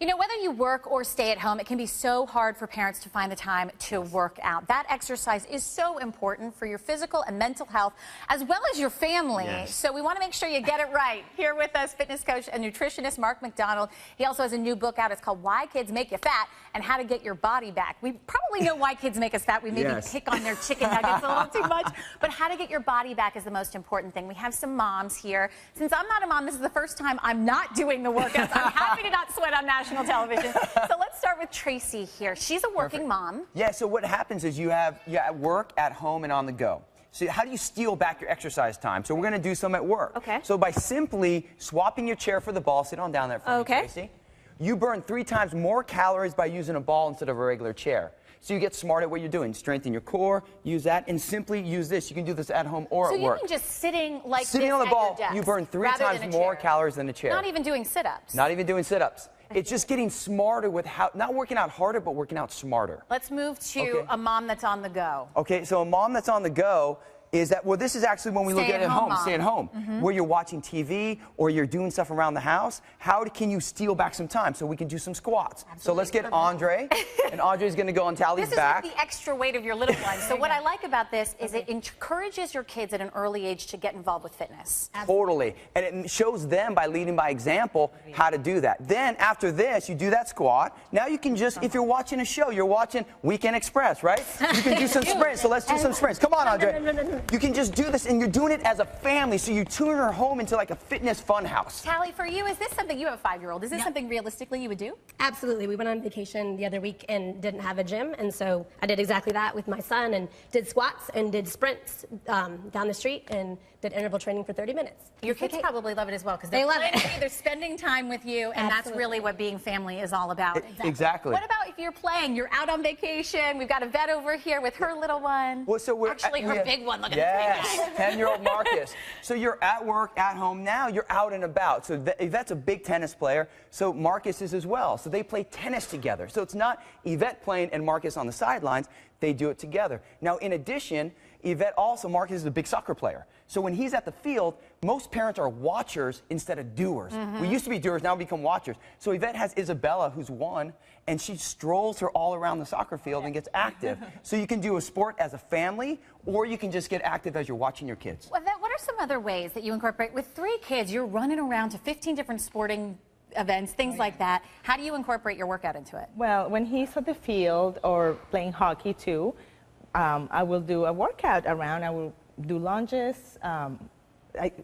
You know, whether you work or stay at home, it can be so hard for parents to find the time to work out. That exercise is so important for your physical and mental health, as well as your family. Yes. So we want to make sure you get it right. Here with us, fitness coach and nutritionist Mark Macdonald. He also has a new book out. It's called Why Kids Make You Fat and How to Get Your Body Back. We probably know why kids make us fat. We maybe pick on their chicken nuggets a little too much. But how to get your body back is the most important thing. We have some moms here. Since I'm not a mom, this is the first time I'm not doing the workouts. I'm happy to not sweat on national television. So let's start with Tracy here. She's a working mom. Yeah, so what happens is you have at work, at home, and on the go. So how do you steal back your exercise time? So we're going to do some at work. Okay. So by simply swapping your chair for the ball, sit on down there for me, Tracy. You burn 3 times more calories by using a ball instead of a regular chair. So you get smart at what you're doing. Strengthen your core, use that, and simply use this. You can do this at home or at work. So you can just sitting like sitting this on the at ball, your desk, you burn 3 rather times more calories than a chair. Not even doing sit-ups. Not even doing sit-ups. It's just getting smarter with how, not working out harder, but working out smarter. Let's move to a mom that's on the go. Okay, so a mom that's on the go is that, well, this is actually when we look at it at home, stay at home, where you're watching TV or you're doing stuff around the house. How can you steal back some time? So we can do some squats. Absolutely. So let's get Andre, and Andre's going to go on Tally's back. This is like the extra weight of your little one. So what I like about this is it encourages your kids at an early age to get involved with fitness. Totally. And it shows them by leading by example how to do that. Then after this, you do that squat. Now you can just, if you're watching a show, you're watching Weekend Express, right? You can do some sprints. So let's do some sprints. Come on, Andre. You can just do this, and you're doing it as a family, so you tune her home into like a fitness fun house. Tally, for you, is this something, you have a 5-year-old, is this something realistically you would do? Absolutely. We went on vacation the other week and didn't have a gym, and so I did exactly that with my son and did squats and did sprints down the street and did interval training for 30 minutes. Your kids probably love it as well, because they love it. They're spending time with you, and that's really what being family is all about. Exactly. What about if you're playing, you're out on vacation, we've got a vet over here with her little one. Well, so actually her big one, look at this. 10-year-old Marcus. So you're at work, at home. Now you're out and about. So Yvette's a big tennis player. So Marcus is as well. So they play tennis together. So it's not Yvette playing and Marcus on the sidelines. They do it together. Now, in addition, Marcus is a big soccer player. So when he's at the field, most parents are watchers instead of doers. We used to be doers, now we become watchers. So Yvette has Isabella, who's 1, and she strolls her all around the soccer field and gets active. So you can do a sport as a family, or you can just get active as you're watching your kids. Well, what are some other ways that you incorporate? With 3 kids, you're running around to 15 different sporting events, things like that. How do you incorporate your workout into it? Well, when he's at the field or playing hockey too, I will do a workout around. I will do lunges.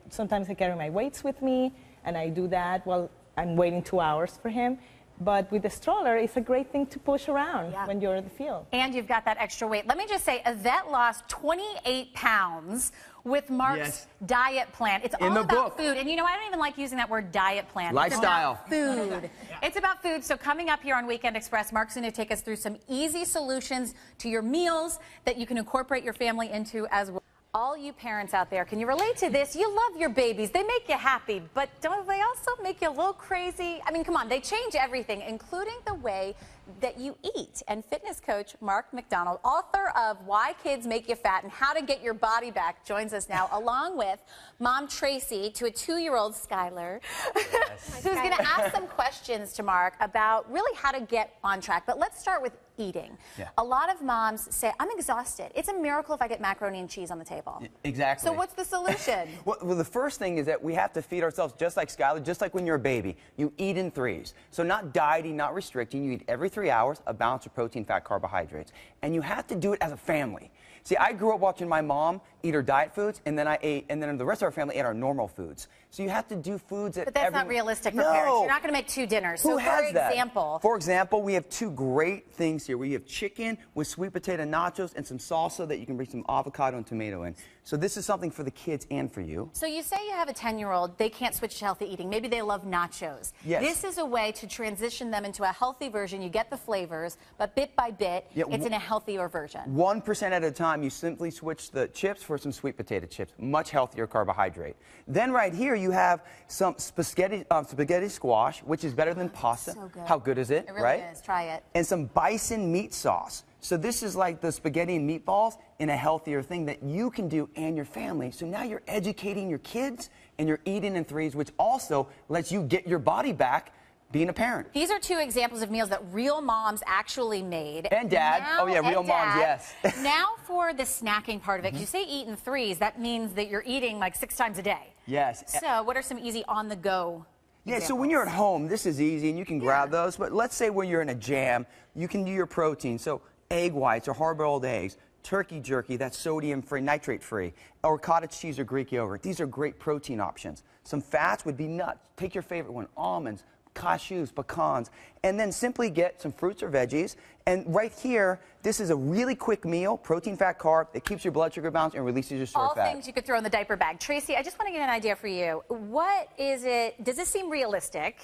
Sometimes I carry my weights with me, and I do that while I'm waiting 2 hours for him. But with the stroller, it's a great thing to push around when you're in the field. And you've got that extra weight. Let me just say, Yvette lost 28 pounds with Mark's diet plan. It's all about food. And you know, I don't even like using that word diet plan. Lifestyle. It's about food. It's about food. So coming up here on Weekend Express, Mark's going to take us through some easy solutions to your meals that you can incorporate your family into as well. All you parents out there, can you relate to this? You love your babies. They make you happy, but don't they also make you a little crazy? I mean, come on, they change everything, including the way that you eat. And fitness coach Mark Macdonald, author of Why Kids Make You Fat and How to Get Your Body Back, joins us now, along with mom Tracy to a 2-year-old Skylar, who's going to ask some questions to Mark about really how to get on track. But let's start with eating. A lot of moms say, I'm exhausted. It's a miracle if I get macaroni and cheese on the table. Exactly. So what's the solution? Well, the first thing is that we have to feed ourselves just like Skylar, just like when you're a baby. You eat in 3s. So not dieting, not restricting. You eat every 3 hours, a balance of protein, fat, carbohydrates. And you have to do it as a family. See, I grew up watching my mom eat her diet foods, and then the rest of our family ate our normal foods. So you have to do foods that But that's not realistic for parents. You're not going to make 2 dinners. Who has that? For example, we have 2 great things here. We have chicken with sweet potato nachos and some salsa that you can bring some avocado and tomato in. So this is something for the kids and for you. So you say you have a 10-year-old, they can't switch to healthy eating. Maybe they love nachos. Yes. This is a way to transition them into a healthy version. You get the flavors, but bit by bit, it's in a healthier version. 1% at a time, you simply switch the chips for some sweet potato chips. Much healthier carbohydrate. Then right here you have some spaghetti squash, which is better than pasta. So good. How good is it? It really is. Try it. And some bison meat sauce. So this is like the spaghetti and meatballs in a healthier thing that you can do and your family. So now you're educating your kids and you're eating in 3s, which also lets you get your body back being a parent. These are two examples of meals that real moms actually made. And dad. Now, Oh, yeah, real and moms, dad. yes. Now for the snacking part of it. 'Cause you say eat in threes. That means that you're eating like 6 times a day. Yes. So what are some easy on-the-go Yeah, so examples? when you're at home, this is easy, and you can grab those. But let's say when you're in a jam, you can do your protein. So egg whites or hard-boiled eggs, turkey jerky, that's sodium-free, nitrate-free, or cottage cheese or Greek yogurt. These are great protein options. Some fats would be nuts. Take your favorite one, almonds, cashews, pecans, and then simply get some fruits or veggies. And right here, this is a really quick meal, protein, fat, carb. It keeps your blood sugar balanced and releases your stored fat. All things you could throw in the diaper bag. Tracy, I just want to get an idea for you. What is it? Does this seem realistic?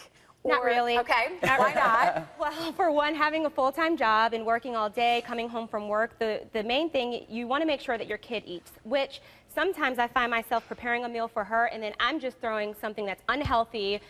Not really. Okay. Why not? Well, for one, having a full-time job and working all day, coming home from work, the main thing, you want to make sure that your kid eats, which sometimes I find myself preparing a meal for her, and then I'm just throwing something that's unhealthy,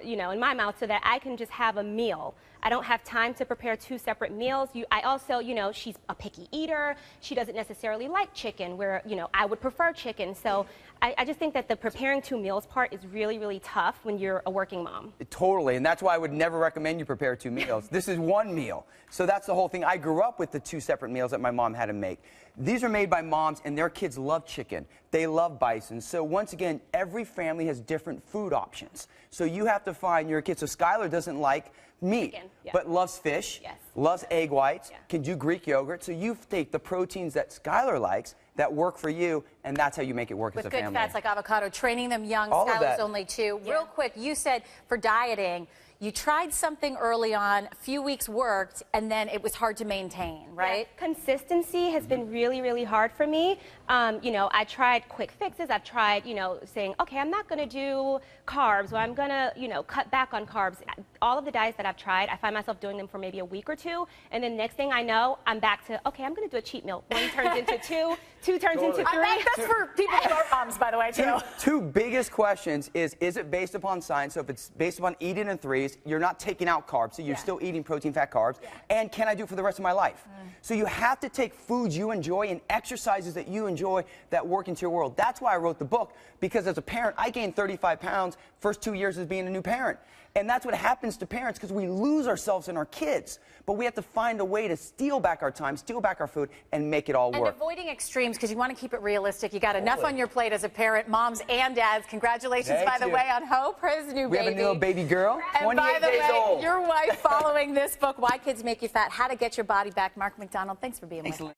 you know, in my mouth so that I can just have a meal. I don't have time to prepare 2 separate meals. I also, you know, she's a picky eater. She doesn't necessarily like chicken, where, you know, I would prefer chicken. So I just think that the preparing 2 meals part is really, really tough when you're a working mom. Totally, and that's why I would never recommend you prepare 2 meals. This is 1 meal. So that's the whole thing. I grew up with the 2 separate meals that my mom had to make. These are made by moms, and their kids love chicken. They love bison. So once again, every family has different food options. So you have to find your kid. So Skylar doesn't like meat, Chicken, yeah. but loves fish, Yes. loves egg whites, Yeah. can do Greek yogurt. So you take the proteins that Skylar likes that work for you, and that's how you make it work With as a good family. fats like avocado, training them young. All of Skylar's that. only 2. Real quick, you said for dieting, you tried something early on, a few weeks worked, and then it was hard to maintain, right? Yeah. Consistency has been really, really hard for me. You know, I tried quick fixes. I've tried, you know, saying, okay, I'm not going to do carbs, or I'm going to, you know, cut back on carbs. All of the diets that I've tried, I find myself doing them for maybe a week or 2, and then next thing I know, I'm back to, okay, I'm going to do a cheat meal. 1 turns into 2, 2 turns into 3. I bet that's for people who are moms, by the way, too. Two biggest questions is it based upon science? So if it's based upon eating in threes, you're not taking out carbs, so you're still eating protein, fat, carbs. And can I do it for the rest of my life? So you have to take foods you enjoy and exercises that you enjoy that work into your world. That's why I wrote the book, because as a parent, I gained 35 pounds first 2 years as being a new parent. And that's what happens to parents, because we lose ourselves in our kids. But we have to find a way to steal back our time, steal back our food, and make it all And work. avoiding extremes, because you want to keep it realistic. You got enough on your plate as a parent, moms and dads. Congratulations, Thank by the you. way, on Hope, his new We baby. have a little baby girl, And 28 by the days way, old. your wife following this book, Why Kids Make You Fat, How to Get Your Body Back. Mark Macdonald, thanks for being with us.